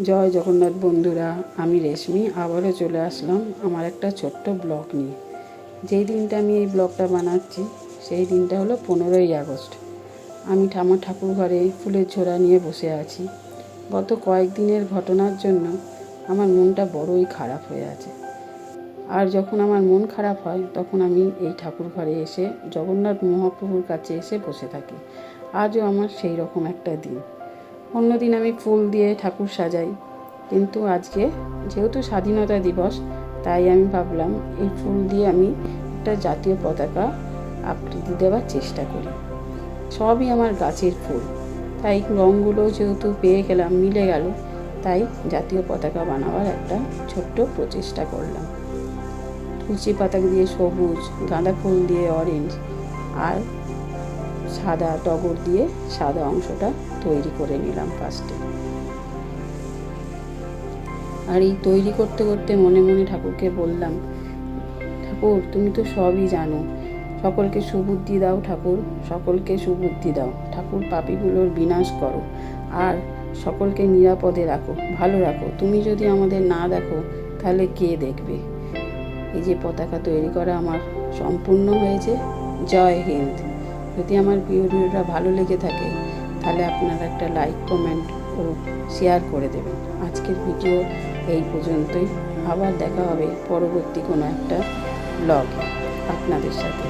জয় জগন্নাথ বন্ধুরা, আমি রেশমি আবারও চলে আসলাম আমার একটা ছোট্ট ব্লগ নিয়ে। যেই দিনটা আমি এই ব্লগটা বানাচ্ছি সেই দিনটা হলো 15ই আগস্ট। আমি আমার ঠাকুর ঘরে ফুলের ঝোড়া নিয়ে বসে আছি। গত কয়েকদিনের ঘটনার জন্য আমার মনটা বড়ই খারাপ হয়ে আছে। আর যখন আমার মন খারাপ হয় তখন আমি এই ঠাকুর ঘরে এসে জগন্নাথ মহাপ্রভুর কাছে এসে বসে থাকি। আজও আমার সেই রকম একটা দিন। অন্যদিন আমি ফুল দিয়ে ঠাকুর সাজাই, কিন্তু আজকে যেহেতু স্বাধীনতা দিবস তাই আমি ভাবলাম এই ফুল দিয়ে আমি একটা জাতীয় পতাকা আকৃতি দেওয়ার চেষ্টা করি। সবই আমার গাছের ফুল, তাই রঙগুলো যেহেতু পেয়ে গেলাম, মিলে গেল, তাই জাতীয় পতাকা বানাবার একটা ছোট্ট প্রচেষ্টা করলাম। তুলসী পাতা দিয়ে সবুজ, গাঁদা ফুল দিয়ে অরেঞ্জ, আর সাদা টগর দিয়ে সাদা অংশটা তৈরি করে নিলাম ফার্স্টে। আর এই তৈরি করতে করতে মনে মনে ঠাকুরকে বললাম, ঠাকুর তুমি তো সবই জানো, সকলকে সুবুদ্ধি দাও ঠাকুর, সকলকে সুবুদ্ধি দাও ঠাকুর, পাপীগুলোর বিনাশ করো আর সকলকে নিরাপদে রাখো, ভালো রাখো। তুমি যদি আমাদের না দেখো তাহলে কে দেখবে? এই যে পতাকা তৈরি করা আমার সম্পূর্ণ হয়েছে। জয় হিন্দ। যদি আমার ভিডিওটা ভালো লেগে থাকে তাহলে আপনারা একটা লাইক, কমেন্ট ও শেয়ার করে দেবেন। আজকের ভিডিও এই পর্যন্তই। আবার দেখা হবে পরবর্তী কোনো একটা ব্লগে আপনাদের সাথে।